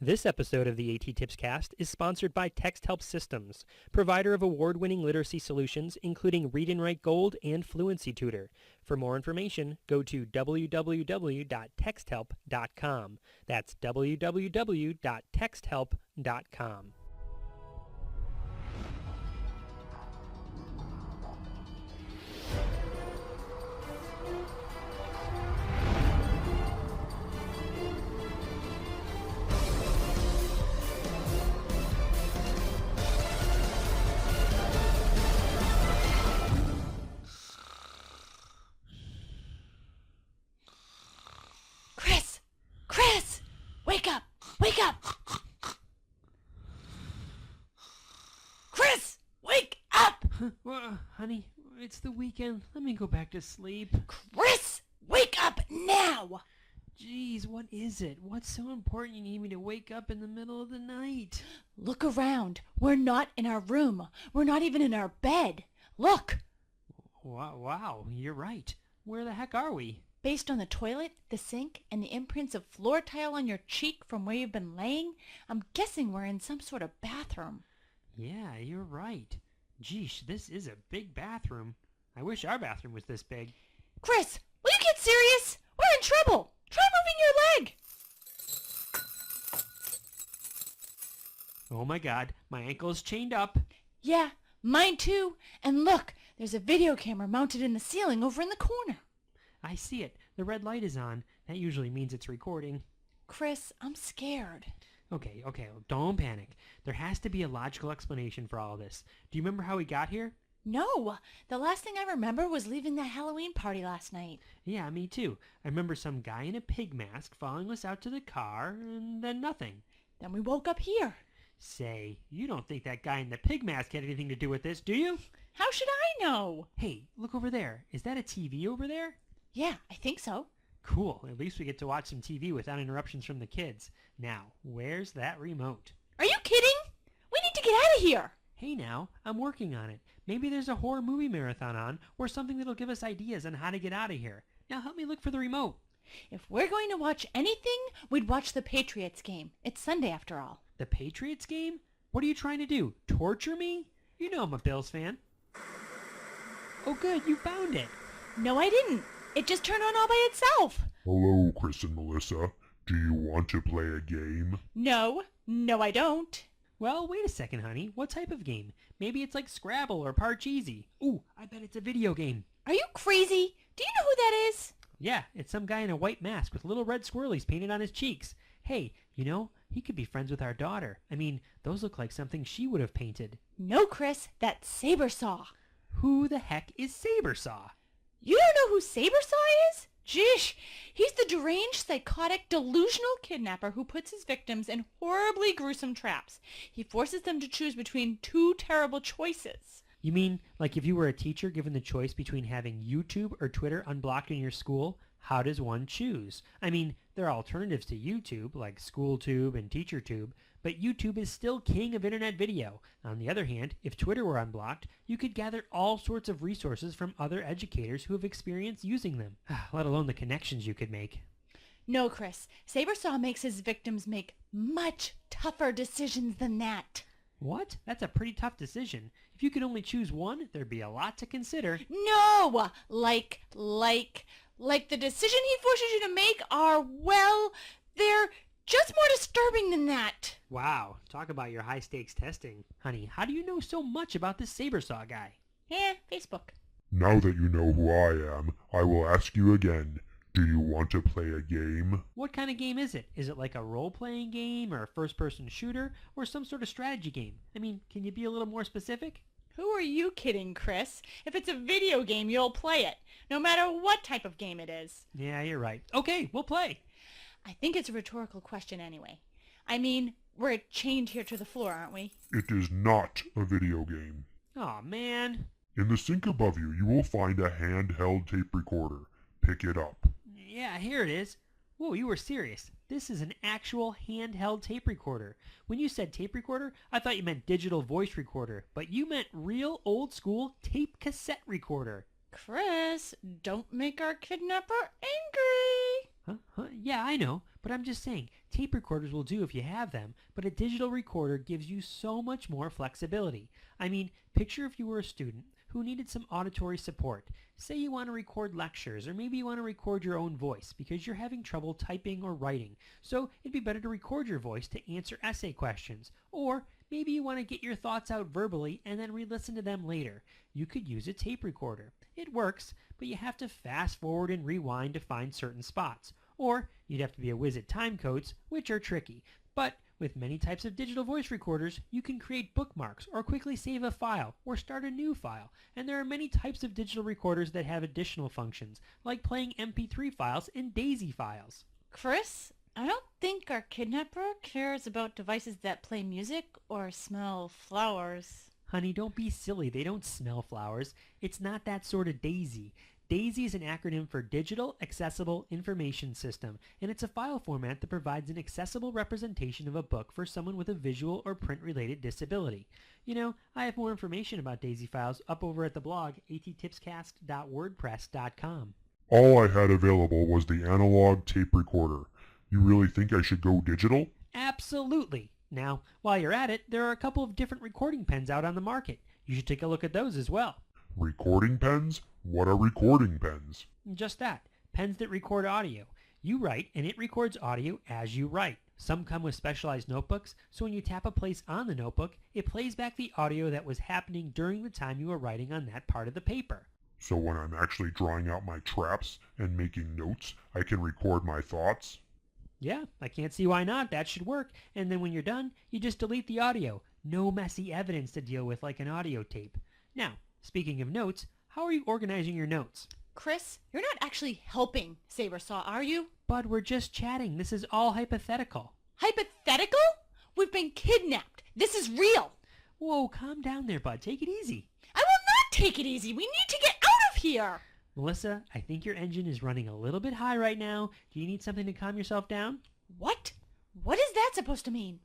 This episode of the A.T.TIPSCAST is sponsored by Text Help Systems, provider of award-winning literacy solutions including Read and Write Gold and Fluency Tutor. For more information, go to www.texthelp.com. That's www.texthelp.com. Chris! Wake up! Wake up! Chris! Wake up! Well, honey, it's the weekend. Let me go back to sleep. Chris! Wake up now! Jeez, what is it? What's so important you need me to wake up in the middle of the night? Look around. We're not in our room. We're not even in our bed. Look! Wow, you're right. Where the heck are we? Based on the toilet, the sink, and the imprints of floor tile on your cheek from where you've been laying, I'm guessing we're in some sort of bathroom. Yeah, you're right. Geesh, this is a big bathroom. I wish our bathroom was this big. Chris, will you get serious? We're in trouble. Try moving your leg. Oh my god, my ankle is chained up. Yeah, mine too. And look, there's a video camera mounted in the ceiling over in the corner. I see it. The red light is on. That usually means it's recording. Chris, I'm scared. Okay, don't panic. There has to be a logical explanation for all of this. Do you remember how we got here? No, the last thing I remember was leaving the Halloween party last night. Yeah, me too. I remember some guy in a pig mask following us out to the car, and then nothing. Then we woke up here. Say, you don't think that guy in the pig mask had anything to do with this, do you? How should I know? Hey, look over there. Is that a TV over there? Yeah, I think so. Cool. At least we get to watch some TV without interruptions from the kids. Now, where's that remote? Are you kidding? We need to get out of here. Hey now, I'm working on it. Maybe there's a horror movie marathon on, or something that'll give us ideas on how to get out of here. Now help me look for the remote. If we're going to watch anything, we'd watch the Patriots game. It's Sunday after all. The Patriots game? What are you trying to do? Torture me? You know I'm a Bills fan. Oh good, you found it. No, I didn't. It just turned on all by itself. Hello, Chris and Melissa. Do you want to play a game? No, I don't. Well, wait a second, honey. What type of game? Maybe it's like Scrabble or Parcheesi. Ooh, I bet it's a video game. Are you crazy? Do you know who that is? Yeah, it's some guy in a white mask with little red swirlies painted on his cheeks. Hey, you know, he could be friends with our daughter. I mean, those look like something she would have painted. No, Chris, that's Saber Saw. Who the heck is Saber Saw? You don't know who Saber Saw is? Jish, he's the deranged, psychotic, delusional kidnapper who puts his victims in horribly gruesome traps. He forces them to choose between two terrible choices. You mean, like if you were a teacher given the choice between having YouTube or Twitter unblocked in your school, how does one choose? I mean, there are alternatives to YouTube, like SchoolTube and TeacherTube, but YouTube is still king of internet video. On the other hand, if Twitter were unblocked, you could gather all sorts of resources from other educators who have experience using them, let alone the connections you could make. No, Chris. Saber Saw makes his victims make much tougher decisions than that. What? That's a pretty tough decision. If you could only choose one, there'd be a lot to consider. No! Like the decision he forces you to make are, well, they're just more disturbing than that. Wow, talk about your high-stakes testing. Honey, how do you know so much about this Saber Saw guy? Facebook. Now that you know who I am, I will ask you again. Do you want to play a game? What kind of game is it? Is it like a role-playing game or a first-person shooter or some sort of strategy game? I mean, can you be a little more specific? Who are you kidding, Chris? If it's a video game, you'll play it, no matter what type of game it is. Yeah, you're right. Okay, we'll play. I think it's a rhetorical question anyway. I mean, we're chained here to the floor, aren't we? It is not a video game. Aw, man. In the sink above you, you will find a handheld tape recorder. Pick it up. Yeah, here it is. Whoa, you were serious. This is an actual handheld tape recorder. When you said tape recorder, I thought you meant digital voice recorder, but you meant real old-school tape cassette recorder. Chris, don't make our kidnapper angry. Huh? Yeah, I know, but I'm just saying, tape recorders will do if you have them, but a digital recorder gives you so much more flexibility. I mean, picture if you were a student who needed some auditory support. Say you want to record lectures, or maybe you want to record your own voice because you're having trouble typing or writing, so it'd be better to record your voice to answer essay questions. Or maybe you want to get your thoughts out verbally and then re-listen to them later. You could use a tape recorder. It works, but you have to fast forward and rewind to find certain spots. Or you'd have to be a whiz at time codes, which are tricky. But with many types of digital voice recorders, you can create bookmarks or quickly save a file or start a new file. And there are many types of digital recorders that have additional functions, like playing MP3 files and DAISY files. Chris, I don't think our kidnapper cares about devices that play music or smell flowers. Honey, don't be silly. They don't smell flowers. It's not that sort of DAISY. DAISY is an acronym for Digital Accessible Information System, and it's a file format that provides an accessible representation of a book for someone with a visual or print-related disability. You know, I have more information about DAISY files up over at the blog A.T.TIPSCAST.wordpress.com. All I had available was the analog tape recorder. You really think I should go digital? Absolutely. Now, while you're at it, there are a couple of different recording pens out on the market. You should take a look at those as well. Recording pens? What are recording pens? Just that. Pens that record audio. You write, and it records audio as you write. Some come with specialized notebooks, so when you tap a place on the notebook, it plays back the audio that was happening during the time you were writing on that part of the paper. So when I'm actually drawing out my traps and making notes, I can record my thoughts? Yeah, I can't see why not. That should work. And then when you're done, you just delete the audio. No messy evidence to deal with like an audio tape. Now, speaking of notes, how are you organizing your notes? Chris, you're not actually helping Saber Saw, are you? Bud, we're just chatting. This is all hypothetical. Hypothetical? We've been kidnapped. This is real. Whoa, calm down there, Bud. Take it easy. I will not take it easy. We need to get out of here. Melissa, I think your engine is running a little bit high right now. Do you need something to calm yourself down? What? What is that supposed to mean?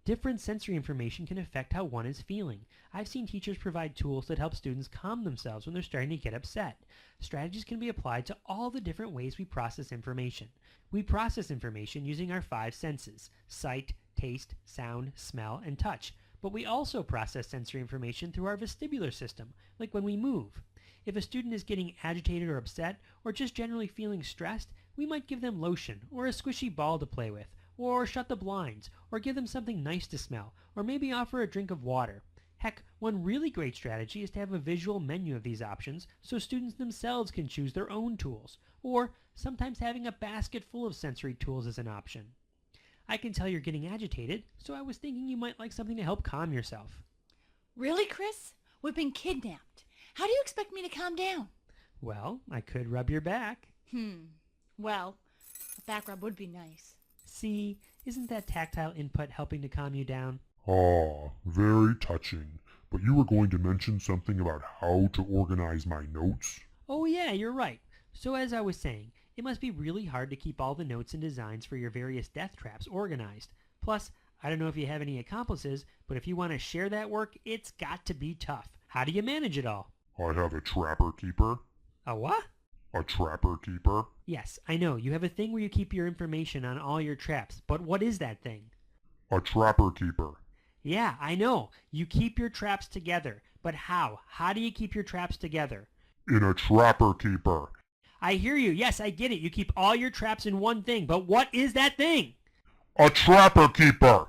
Different sensory information can affect how one is feeling. I've seen teachers provide tools that help students calm themselves when they're starting to get upset. Strategies can be applied to all the different ways we process information. We process information using our 5 senses: sight, taste, sound, smell, and touch. But we also process sensory information through our vestibular system, like when we move. If a student is getting agitated or upset, or just generally feeling stressed, we might give them lotion, or a squishy ball to play with, or shut the blinds, or give them something nice to smell, or maybe offer a drink of water. Heck, one really great strategy is to have a visual menu of these options so students themselves can choose their own tools, or sometimes having a basket full of sensory tools is an option. I can tell you're getting agitated, so I was thinking you might like something to help calm yourself. Really, Chris? We've been kidnapped. How do you expect me to calm down? Well, I could rub your back. Well, a back rub would be nice. See, isn't that tactile input helping to calm you down? Ah, very touching. But you were going to mention something about how to organize my notes? Oh yeah, you're right. So as I was saying, it must be really hard to keep all the notes and designs for your various death traps organized. Plus, I don't know if you have any accomplices, but if you want to share that work, it's got to be tough. How do you manage it all? I have a trapper keeper. A what? A trapper keeper? Yes, I know. You have a thing where you keep your information on all your traps, but what is that thing? A trapper keeper. Yeah, I know. You keep your traps together. But how? How do you keep your traps together? In a trapper keeper. I hear you. Yes, I get it. You keep all your traps in one thing. But what is that thing? A trapper keeper.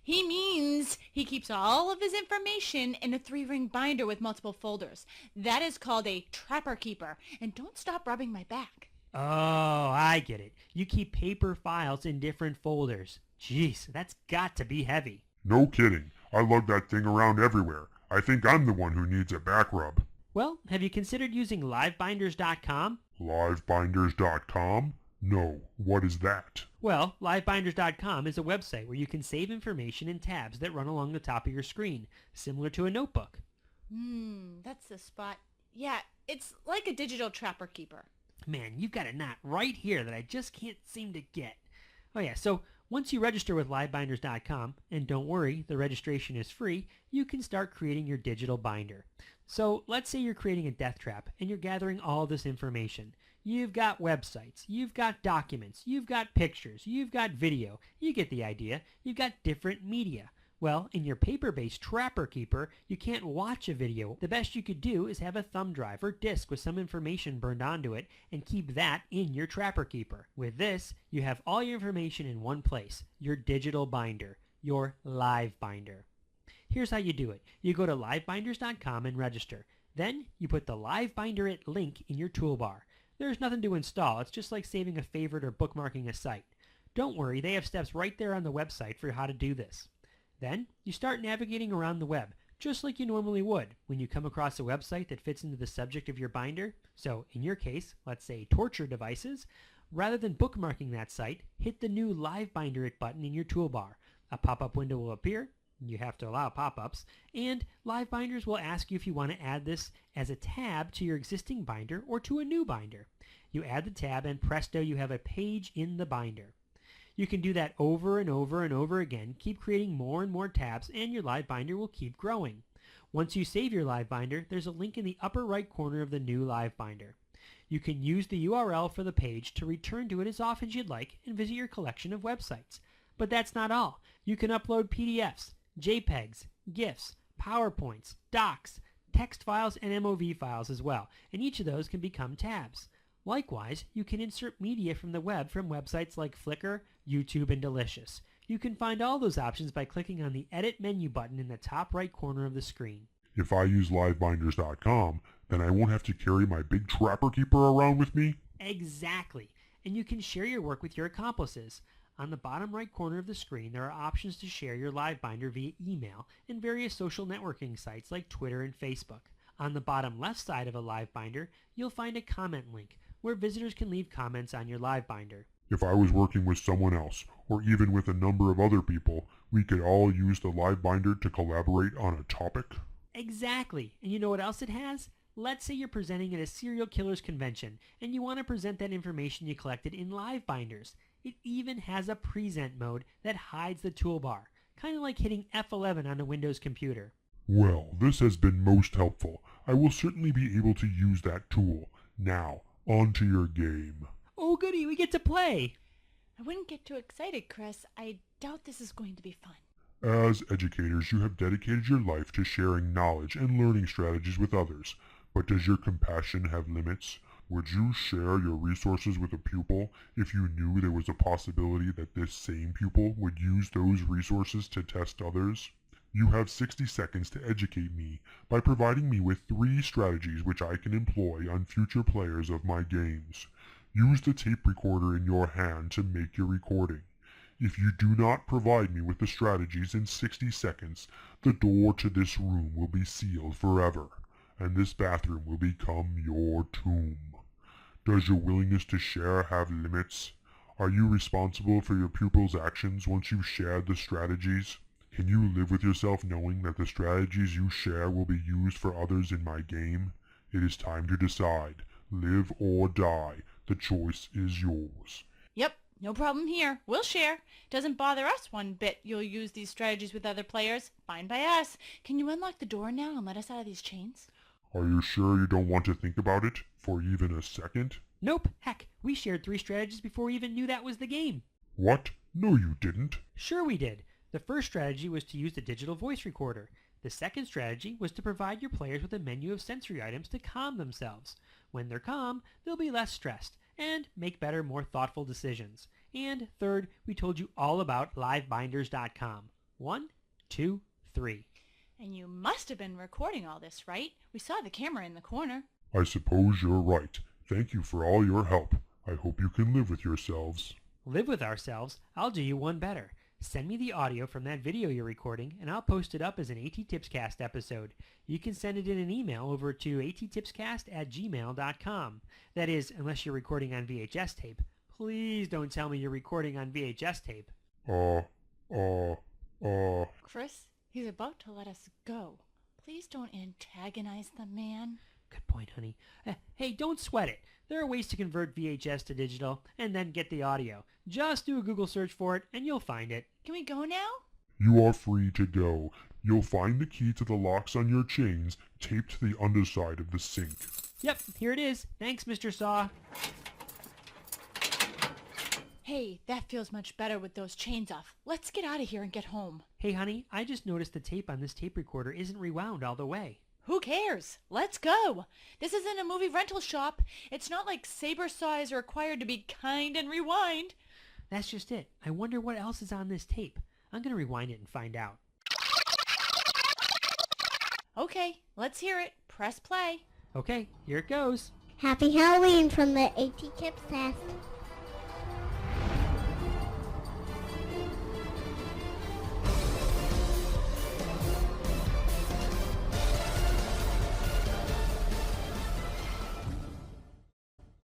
He means he keeps all of his information in a 3-ring binder with multiple folders. That is called a trapper keeper. And don't stop rubbing my back. Oh, I get it. You keep paper files in different folders. Jeez, that's got to be heavy. No kidding. I lug that thing around everywhere. I think I'm the one who needs a back rub. Well, have you considered using livebinders.com? Livebinders.com? No. What is that? Well, livebinders.com is a website where you can save information in tabs that run along the top of your screen, similar to a notebook. That's the spot. Yeah, it's like a digital trapper keeper. Man, you've got a knot right here that I just can't seem to get. Oh yeah, so once you register with livebinders.com, and don't worry, the registration is free, you can start creating your digital binder. So let's say you're creating a death trap and you're gathering all this information. You've got websites, you've got documents, you've got pictures, you've got video. You get the idea. You've got different media. Well, in your paper-based Trapper Keeper, you can't watch a video. The best you could do is have a thumb drive or disk with some information burned onto it and keep that in your Trapper Keeper. With this, you have all your information in one place, your digital binder, your live binder. Here's how you do it. You go to livebinders.com and register. Then you put the Live Binder It link in your toolbar. There's nothing to install. It's just like saving a favorite or bookmarking a site. Don't worry, they have steps right there on the website for how to do this. Then you start navigating around the web, just like you normally would when you come across a website that fits into the subject of your binder. So in your case, let's say torture devices. Rather than bookmarking that site, hit the new Live Binder It button in your toolbar. A pop-up window will appear. You have to allow pop-ups, and Live Binders will ask you if you want to add this as a tab to your existing binder or to a new binder. You add the tab and presto, you have a page in the binder. You can do that over and over and over again, keep creating more and more tabs, and your live binder will keep growing. Once you save your live binder, there's a link in the upper right corner of the new live binder. You can use the URL for the page to return to it as often as you'd like and visit your collection of websites. But that's not all. You can upload PDFs, JPEGs, GIFs, PowerPoints, docs, text files, and MOV files as well, and each of those can become tabs. Likewise, you can insert media from the web from websites like Flickr, YouTube, and Delicious. You can find all those options by clicking on the Edit menu button in the top right corner of the screen. If I use livebinders.com, then I won't have to carry my big Trapper Keeper around with me? Exactly. And you can share your work with your accomplices. On the bottom right corner of the screen, there are options to share your live binder via email and various social networking sites like Twitter and Facebook. On the bottom left side of a live binder, you'll find a comment link where visitors can leave comments on your live binder. If I was working with someone else, or even with a number of other people, we could all use the live binder to collaborate on a topic? Exactly. And you know what else it has? Let's say you're presenting at a serial killers convention, and you want to present that information you collected in live binders. It even has a present mode that hides the toolbar, kind of like hitting F11 on a Windows computer. Well, this has been most helpful. I will certainly be able to use that tool. Now, on to your game. Oh goody, we get to play! I wouldn't get too excited, Chris. I doubt this is going to be fun. As educators, you have dedicated your life to sharing knowledge and learning strategies with others. But does your compassion have limits? Would you share your resources with a pupil if you knew there was a possibility that this same pupil would use those resources to test others? You have 60 seconds to educate me by providing me with 3 strategies which I can employ on future players of my games. Use the tape recorder in your hand to make your recording. If you do not provide me with the strategies in 60 seconds, the door to this room will be sealed forever, and this bathroom will become your tomb. Does your willingness to share have limits? Are you responsible for your pupils' actions once you've shared the strategies? Can you live with yourself knowing that the strategies you share will be used for others in my game? It is time to decide. Live or die. The choice is yours. Yep, no problem here. We'll share. Doesn't bother us one bit you'll use these strategies with other players. Fine by us. Can you unlock the door now and let us out of these chains? Are you sure you don't want to think about it for even a second? Nope, heck, we shared 3 strategies before we even knew that was the game. What? No, you didn't. Sure we did. The first strategy was to use the digital voice recorder. The second strategy was to provide your players with a menu of sensory items to calm themselves. When they're calm, they'll be less stressed and make better, more thoughtful decisions. And third, we told you all about livebinders.com. 1, 2, 3. And you must have been recording all this, right? We saw the camera in the corner. I suppose you're right. Thank you for all your help. I hope you can live with yourselves. Live with ourselves? I'll do you one better. Send me the audio from that video you're recording, and I'll post it up as an A.T.TIPSCAST episode. You can send it in an email over to A.T.TIPSCAST@gmail.com. That is, unless you're recording on VHS tape. Please don't tell me you're recording on VHS tape. Chris, he's about to let us go. Please don't antagonize the man. Good point, honey. Hey, don't sweat it. There are ways to convert VHS to digital and then get the audio. Just do a Google search for it and you'll find it. Can we go now? You are free to go. You'll find the key to the locks on your chains taped to the underside of the sink. Yep, here it is. Thanks, Mr. Saw. Hey, that feels much better with those chains off. Let's get out of here and get home. Hey, honey, I just noticed the tape on this tape recorder isn't rewound all the way. Who cares? Let's go. This isn't a movie rental shop. It's not like Saber Saw is required to be kind and rewind. That's just it. I wonder what else is on this tape. I'm going to rewind it and find out. Okay, let's hear it. Press play. Okay, here it goes. Happy Halloween from the A.T.TIPSCAST.